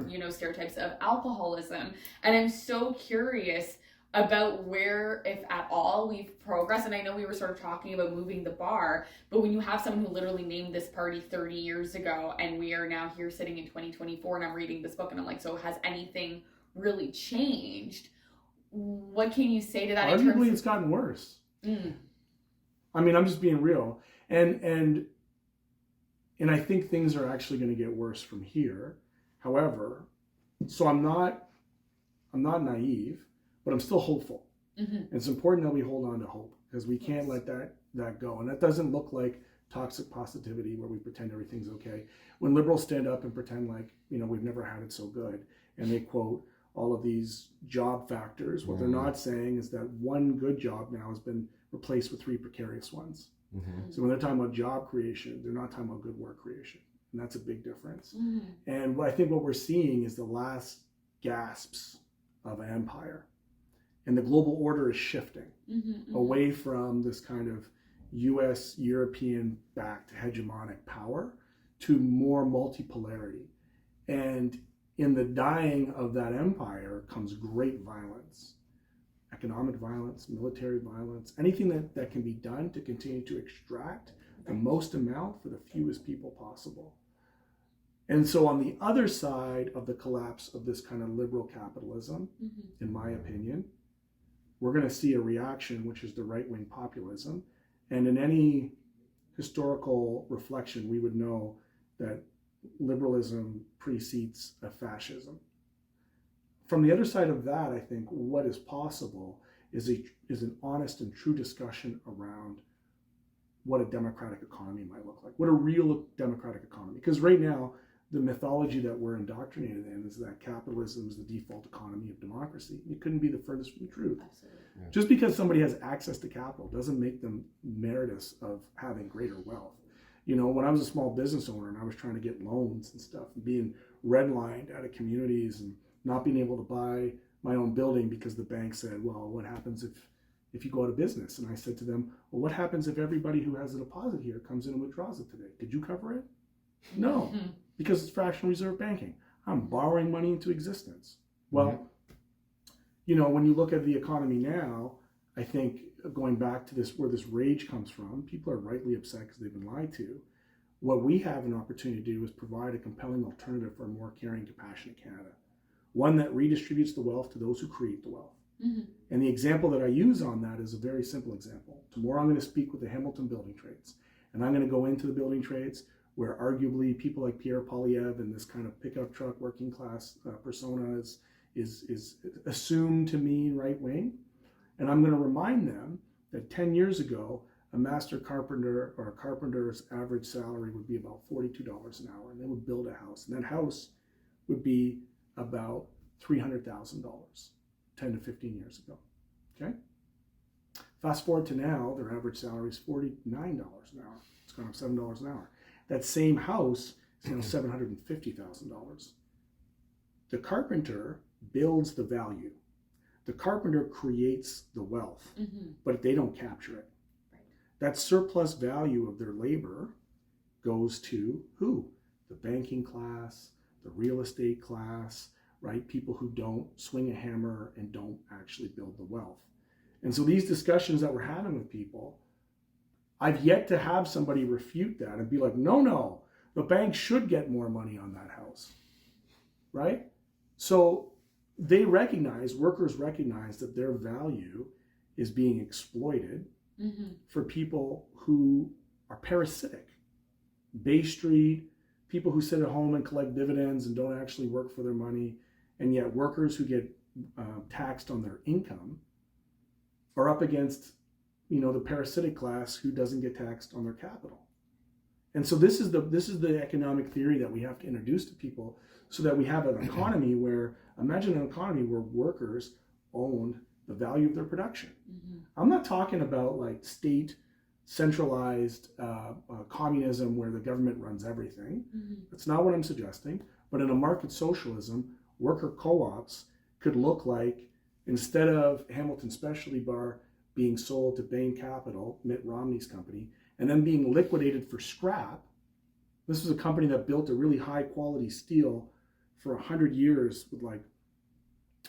you know, stereotypes of alcoholism. And I'm so curious about where, if at all, we've progressed. And I know we were sort of talking about moving the bar, but when you have someone who literally named this party 30 years ago, and we are now here sitting in 2024, and I'm reading this book, and I'm like, so has anything really changed? What can you say to that? Arguably, it's gotten worse. I mean, I'm just being real. And I think things are actually going to get worse from here. However, so I'm not naive, but I'm still hopeful. It's important that we hold on to hope, because we can't let that go. And that doesn't look like toxic positivity where we pretend everything's okay. When liberals stand up and pretend like, you know, we've never had it so good, and they quote all of these job factors, what they're not saying is that one good job now has been replaced with 3 precarious ones. So when they're talking about job creation, they're not talking about good work creation. And that's a big difference. And I think what we're seeing is the last gasps of an empire. And the global order is shifting away from this kind of US, European-backed hegemonic power to more multipolarity. And in the dying of that empire comes great violence. Economic violence, military violence, anything that can be done to continue to extract the most amount for the fewest people possible. And so on the other side of the collapse of this kind of liberal capitalism, in my opinion, we're going to see a reaction, which is the right-wing populism. And in any historical reflection, we would know that liberalism precedes a fascism. From the other side of that, I think what is possible is an honest and true discussion around what a democratic economy might look like, what a real democratic economy. Because right now, the mythology that we're indoctrinated in is that capitalism is the default economy of democracy. It couldn't be the furthest from the truth. Absolutely. Just because somebody has access to capital doesn't make them meritorious of having greater wealth. You know, when I was a small business owner and I was trying to get loans and stuff, and being redlined out of communities and not being able to buy my own building because the bank said, well, what happens if you go out of business? And I said to them, well, what happens if everybody who has a deposit here comes in and withdraws it today? Could you cover it? No, because it's fractional reserve banking. I'm borrowing money into existence. Well, you know, when you look at the economy now, I think going back to this, where this rage comes from, people are rightly upset because they've been lied to. What we have an opportunity to do is provide a compelling alternative for a more caring, compassionate Canada. One that redistributes the wealth to those who create the wealth. And the example that I use on that is a very simple example. Tomorrow I'm going to speak with the Hamilton building trades. And I'm going to go into the building trades where arguably people like Pierre Poilievre and this kind of pickup truck working class persona is assumed to mean right wing. And I'm going to remind them that 10 years ago, a master carpenter or a carpenter's average salary would be about $42 an hour, and they would build a house. And that house would be about $300,000 10 to 15 years ago. Okay? Fast forward to now, their average salary is $49 an hour. It's gone up $7 an hour. That same house is now $750,000. The carpenter builds the value. The carpenter creates the wealth, but they don't capture it. Right. That surplus value of their labor goes to who? The banking class, the real estate class, right? People who don't swing a hammer and don't actually build the wealth. And so these discussions that we're having with people, I've yet to have somebody refute that and be like, no, the bank should get more money on that house, right? So workers recognize that their value is being exploited for people who are parasitic. Bay Street, people who sit at home and collect dividends and don't actually work for their money, and yet workers who get taxed on their income are up against, the parasitic class who doesn't get taxed on their capital. And so this is the economic theory that we have to introduce to people, so that we have an economy where, imagine an economy where workers own the value of their production. I'm not talking about like state centralized communism where the government runs everything. That's not what I'm suggesting. But in a market socialism, worker co-ops could look like, instead of Hamilton Specialty Bar being sold to Bain Capital, Mitt Romney's company, and then being liquidated for scrap. This was a company that built a really high quality steel for 100 years with like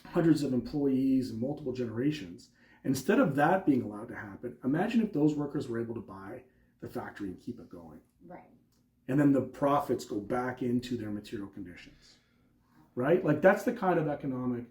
hundreds of employees and multiple generations. Instead of that being allowed to happen, imagine if those workers were able to buy the factory and keep it going. Right. And then the profits go back into their material conditions, right? Like that's the kind of economic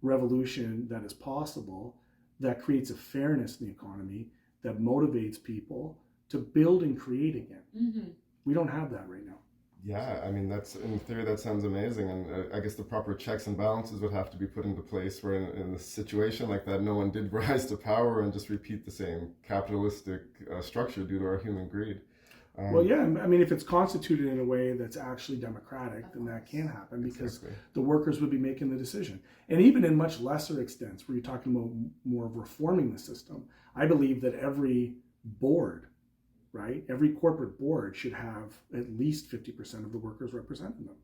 revolution that is possible, that creates a fairness in the economy, that motivates people to build and create again. We don't have that right now. Yeah, I mean, that's, in theory, that sounds amazing. And I guess the proper checks and balances would have to be put into place where in a situation like that, no one did rise to power and just repeat the same capitalistic structure due to our human greed. Well, yeah, I mean, if it's constituted in a way that's actually democratic, then that can happen, because the workers would be making the decision. And even in much lesser extents, where you're talking about more of reforming the system, I believe that every board, right, every corporate board should have at least 50% of the workers representing them.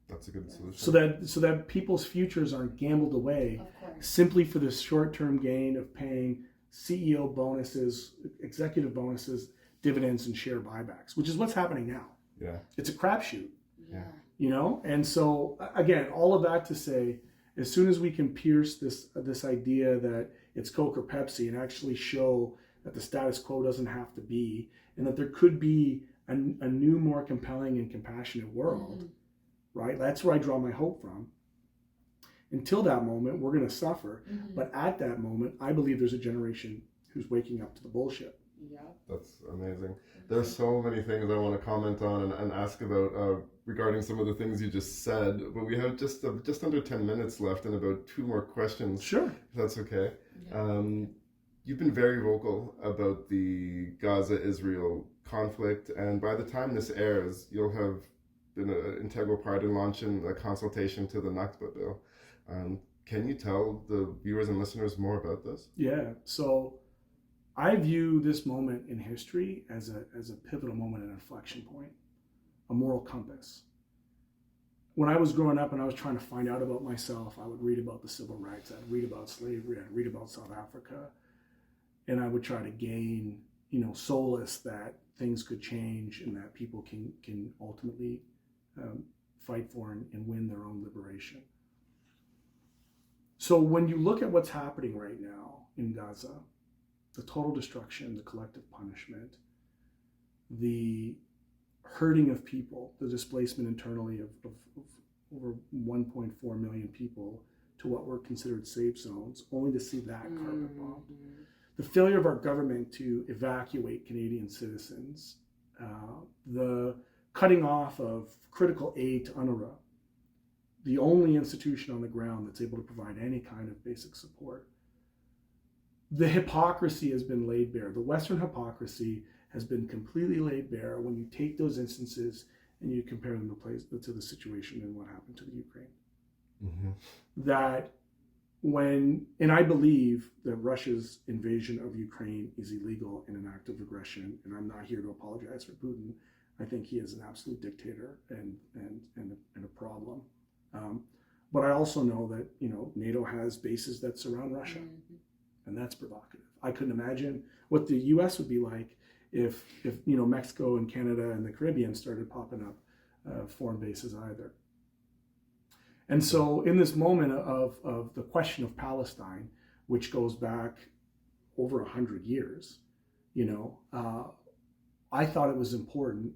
That's a good solution. So that people's futures aren't gambled away simply for the short-term gain of paying CEO bonuses, executive bonuses, dividends, and share buybacks, which is what's happening now. Yeah. It's a crapshoot. Yeah. And so again, all of that to say, as soon as we can pierce this idea that it's Coke or Pepsi and actually show that the status quo doesn't have to be, and that there could be a new, more compelling and compassionate world, right? That's where I draw my hope from. Until that moment, we're going to suffer. But at that moment, I believe there's a generation who's waking up to the bullshit. Yeah. That's amazing. There's so many things I want to comment on and ask about regarding some of the things you just said, but we have just under 10 minutes left and about 2 more questions. Sure. If that's okay. Yeah. You've been very vocal about the Gaza-Israel conflict, and by the time this airs, you'll have been an integral part in launching a consultation to the Nakba bill. Can you tell the viewers and listeners more about this? Yeah. So I view this moment in history as a pivotal moment, an inflection point, a moral compass. When I was growing up and I was trying to find out about myself, I would read about the civil rights, I'd read about slavery, I'd read about South Africa, and I would try to gain, solace that things could change and that people can ultimately fight for and win their own liberation. So when you look at what's happening right now in Gaza, the total destruction, the collective punishment, the hurting of people, the displacement internally of over 1.4 million people to what were considered safe zones, only to see that carpet bombed. The failure of our government to evacuate Canadian citizens, the cutting off of critical aid to UNRWA, the only institution on the ground that's able to provide any kind of basic support. The hypocrisy has been laid bare. The Western hypocrisy has been completely laid bare when you take those instances and you compare them to the situation and what happened to the Ukraine. And I believe that Russia's invasion of Ukraine is illegal and an act of aggression, and I'm not here to apologize for Putin. I think he is an absolute dictator and a problem. But I also know that, NATO has bases that surround Russia. And that's provocative. I couldn't imagine what the U.S. would be like if Mexico and Canada and the Caribbean started popping up foreign bases either. And so in this moment of the question of Palestine, which goes back over 100 years, I thought it was important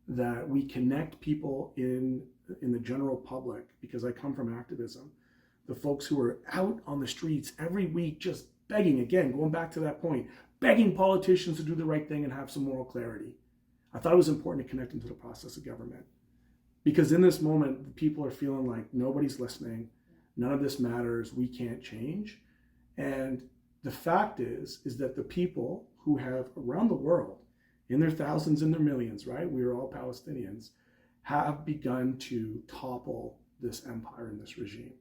that we connect people in the general public, because I come from activism, the folks who are out on the streets every week just begging, again, going back to that point, begging politicians to do the right thing and have some moral clarity. I thought it was important to connect them to the process of government. Because in this moment, people are feeling like nobody's listening, none of this matters, we can't change. And the fact is that the people who have around the world, in their thousands and their millions, right? We are all Palestinians, have begun to topple this empire and this regime.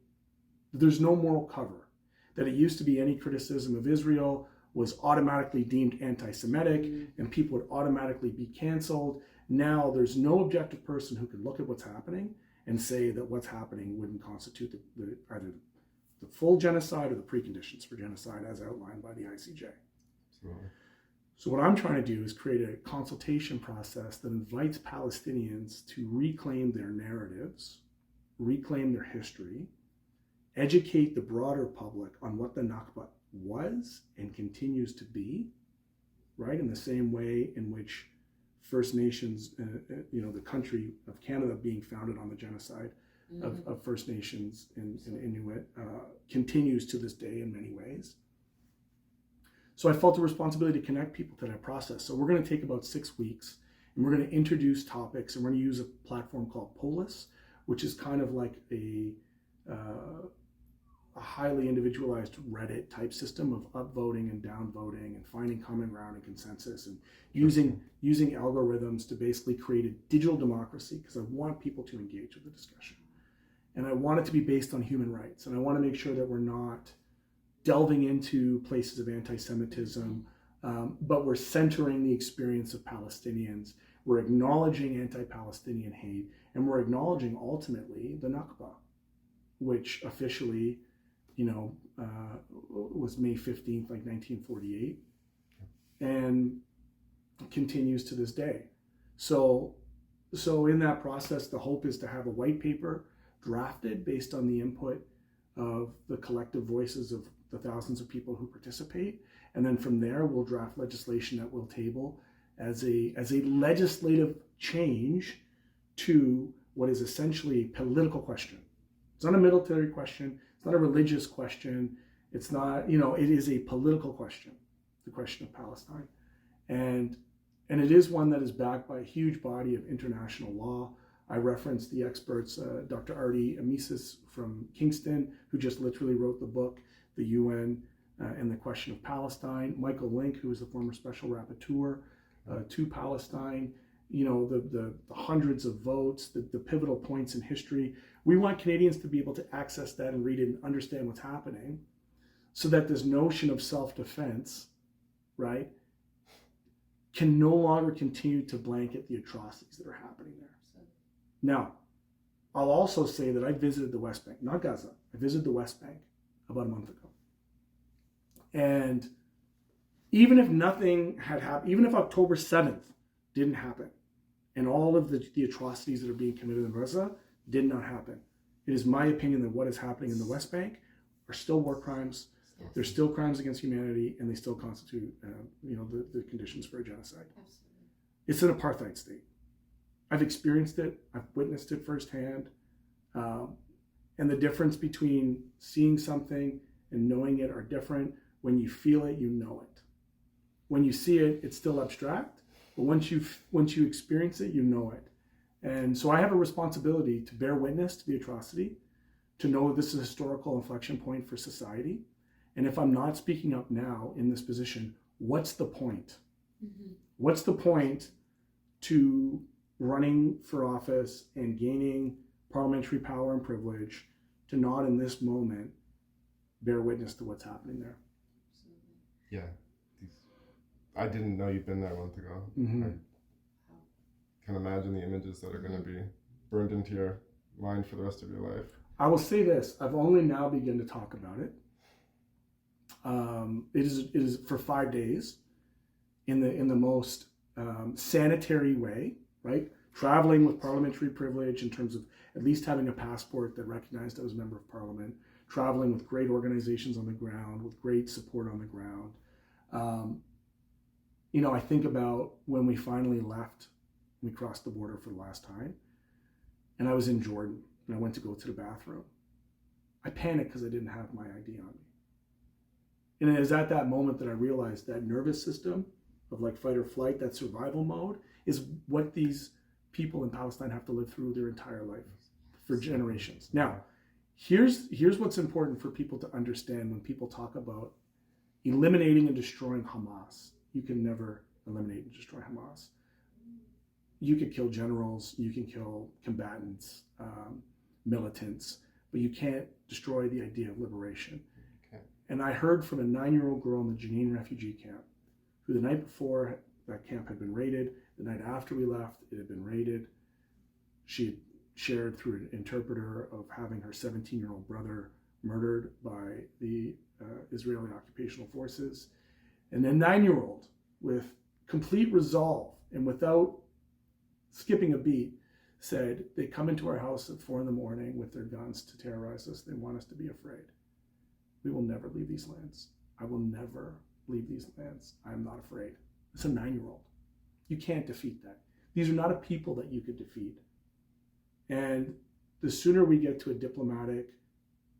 There's no moral cover. That it used to be any criticism of Israel was automatically deemed anti-Semitic and people would automatically be canceled. Now there's no objective person who can look at what's happening and say that what's happening wouldn't constitute either the full genocide or the preconditions for genocide as outlined by the ICJ. Absolutely. So what I'm trying to do is create a consultation process that invites Palestinians to reclaim their narratives, reclaim their history, educate the broader public on what the Nakba was and continues to be, right? In the same way in which First Nations, the country of Canada being founded on the genocide of First Nations and Inuit continues to this day in many ways. So I felt a responsibility to connect people to that process. So we're going to take about 6 weeks and we're going to introduce topics, and we're going to use a platform called Polis, which is kind of like a highly individualized Reddit type system of upvoting and downvoting and finding common ground and consensus, and using algorithms to basically create a digital democracy, because I want people to engage with the discussion. And I want it to be based on human rights. And I want to make sure that we're not delving into places of anti-Semitism, but we're centering the experience of Palestinians. We're acknowledging anti-Palestinian hate, and we're acknowledging ultimately the Nakba, which officially, was May 15th, 1948, and continues to this day. So in that process, the hope is to have a white paper drafted based on the input of the collective voices of the thousands of people who participate. And then from there, we'll draft legislation that we'll table as a legislative change to what is essentially a political question. It's not a military question. It's not a religious question. It's not, it is a political question, the question of Palestine. And it is one that is backed by a huge body of international law. I referenced the experts, Dr. Alysis from Kingston, who just literally wrote the book, The UN and the Question of Palestine. Michael Link, who is the former special rapporteur to Palestine. The hundreds of votes, the pivotal points in history. We want Canadians to be able to access that and read it and understand what's happening, so that this notion of self-defense, right, can no longer continue to blanket the atrocities that are happening there. Now, I'll also say that I visited the West Bank, not Gaza. I visited the West Bank about a month ago. And even if nothing had happened, even if October 7th didn't happen, and all of the atrocities that are being committed in Gaza did not happen, it is my opinion that what is happening in the West Bank are still war crimes. Yes. They're still crimes against humanity, and they still constitute, the conditions for a genocide. Absolutely. It's an apartheid state. I've experienced it. I've witnessed it firsthand. And the difference between seeing something and knowing it are different. When you feel it, you know it. When you see it, it's still abstract. But once you experience it, you know it. And so I have a responsibility to bear witness to the atrocity, to know this is a historical inflection point for society. And if I'm not speaking up now in this position, what's the point? Mm-hmm. What's the point to running for office and gaining parliamentary power and privilege to not in this moment bear witness to what's happening there? Yeah. I didn't know you'd been there a month ago. Mm-hmm. I can imagine the images that are going to be burned into your mind for the rest of your life. I will say this, I've only now begun to talk about it. It is for 5 days in the most sanitary way, right? Traveling with parliamentary privilege in terms of at least having a passport that recognized I was a member of parliament, traveling with great organizations on the ground, with great support on the ground. I think about when we finally left, We crossed the border for the last time. And I was in Jordan, and I went to go to the bathroom. I panicked because I didn't have my ID on me. And it was at that moment that I realized that nervous system of like fight or flight, that survival mode, is what these people in Palestine have to live through their entire life for generations. Now, here's what's important for people to understand when people talk about eliminating and destroying Hamas. You can never eliminate and destroy Hamas. You could kill generals, you can kill combatants, militants, but you can't destroy the idea of liberation. Okay. And I heard from a 9-year-old girl in the Jenin refugee camp, who the night before that camp had been raided, the night after we left, it had been raided. She had shared through an interpreter of having her 17-year-old brother murdered by the Israeli occupational forces. And a 9-year-old with complete resolve and without skipping a beat said, they come into our house at 4 a.m. with their guns to terrorize us. They want us to be afraid. We will never leave these lands. I will never leave these lands. I am not afraid. It's a 9-year-old. You can't defeat that. These are not a people that you could defeat. And the sooner we get to a diplomatic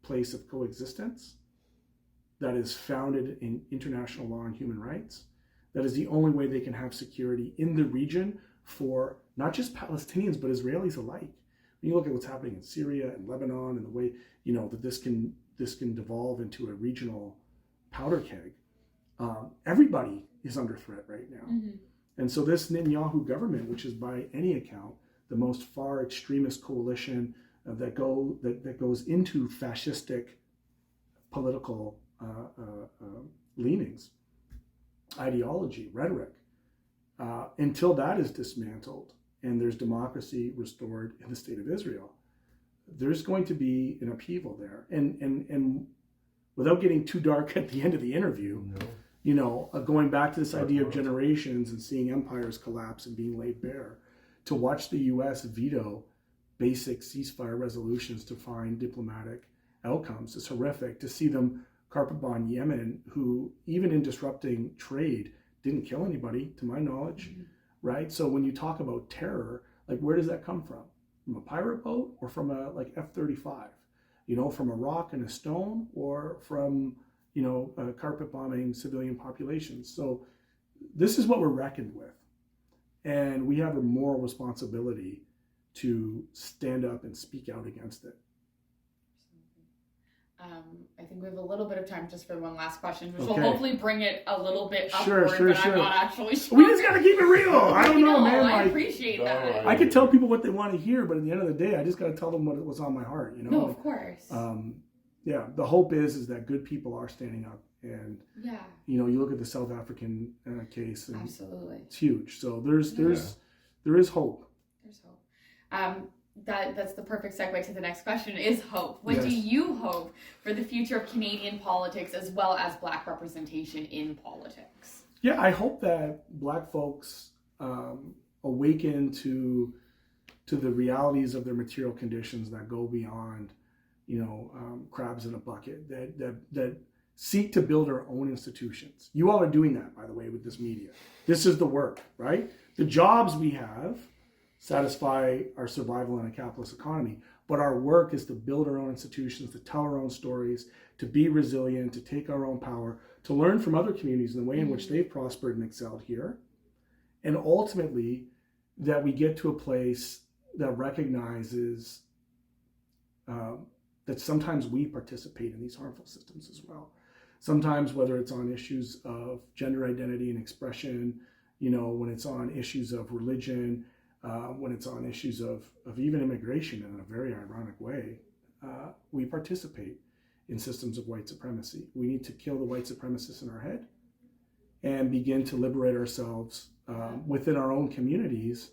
place of coexistence that is founded in international law and human rights, that is the only way they can have security in the region for not just Palestinians, but Israelis alike. When you look at what's happening in Syria and Lebanon and the way, that this can devolve into a regional powder keg, everybody is under threat right now. Mm-hmm. And so this Netanyahu government, which is by any account the most far extremist coalition that goes into fascistic political leanings, ideology, rhetoric, until that is dismantled and there's democracy restored in the state of Israel, there's going to be an upheaval there. And without getting too dark at the end of the interview, going back to this idea of generations and seeing empires collapse and being laid bare, to watch the U.S. veto basic ceasefire resolutions to find diplomatic outcomes is horrific. To see them carpet bomb Yemen, who even in disrupting trade didn't kill anybody, to my knowledge, right? So when you talk about terror, like where does that come from? From a pirate boat or from a F-35? From a rock and a stone, or from carpet bombing civilian populations. So this is what we're reckoned with. And we have a moral responsibility to stand up and speak out against it. I think we have a little bit of time just for one last question, which will hopefully bring it a little bit upward, sure. I'm not actually sure. We just got to keep it real. I don't know, man. I appreciate that. I can tell people what they want to hehear, but at the end of the day, I just got to tell them what was on my heart, No, of course. The hope is that good people are standing up. And, you look at the South African case, and absolutely, it's huge. So there is hope. There's hope. That's the perfect segue to the next question, is hope. What do you hope for the future of Canadian politics as well as Black representation in politics? Yeah, I hope that Black folks awaken to the realities of their material conditions that go beyond, crabs in a bucket, that seek to build our own institutions. You all are doing that, by the way, with this media. This is the work, right? The jobs we have satisfy our survival in a capitalist economy, but our work is to build our own institutions, to tell our own stories, to be resilient, to take our own power, to learn from other communities and the way in which they've prospered and excelled here, and ultimately that we get to a place that recognizes that sometimes we participate in these harmful systems as well. Sometimes, whether it's on issues of gender identity and expression, when it's on issues of religion, when it's on issues of even immigration in a very ironic way, we participate in systems of white supremacy. We need to kill the white supremacists in our head and begin to liberate ourselves within our own communities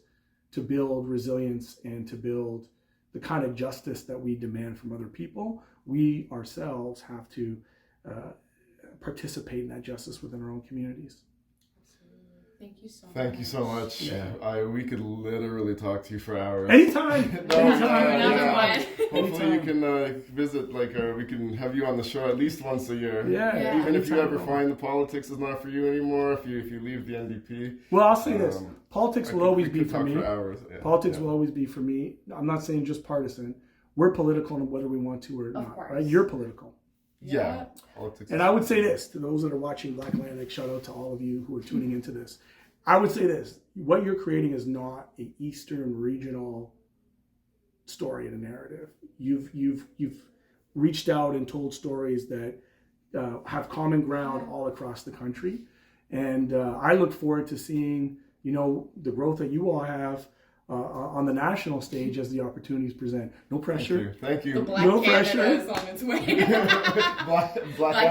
to build resilience and to build the kind of justice that we demand from other people. We ourselves have to participate in that justice within our own communities. Thank you so much. Thank you so much. Yeah. We could literally talk to you for hours. Anytime. Hopefully you can visit, we can have you on the show at least once a year. Yeah. Even if you ever find the politics is not for you anymore, if you leave the NDP. Well, I'll say this. Politics will always be for me. For hours. Politics will always be for me. I'm not saying just partisan. We're political whether we want to or not. Right? You're political. Yeah. Politics. And I would say this to those that are watching BlackLantic, shout out to all of you who are tuning into this. I would say this: what you're creating is not an Eastern regional story and a narrative. You've reached out and told stories that have common ground all across the country, and I look forward to seeing the growth that you all have on the national stage as the opportunities present. No pressure. Thank you. The Black No Canada pressure. is on its way. Black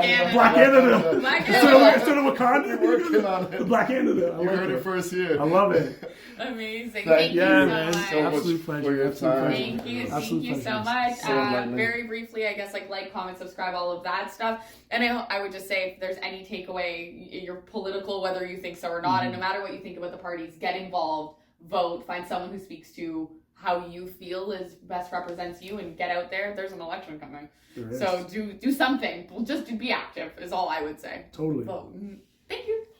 Canada. Black Instead of Wakanda, You're working on it. the Black Canada. You heard it first here. I love it. Amazing. Thank you you so man. much. so much Absolute pleasure. for your Absolute time. pleasure. Thank you. Absolute Thank you so pleasure. much. So enlightening. Very briefly, I guess, like, comment, subscribe, all of that stuff. And I would just say, if there's any takeaway, you're political, whether you think so or not, and no matter what you think about the parties, get involved, vote, find someone who speaks to how you feel is best represents you, and get out there. There's an election coming. So do something. Just be active is all I would say. Totally. Vote. Thank you.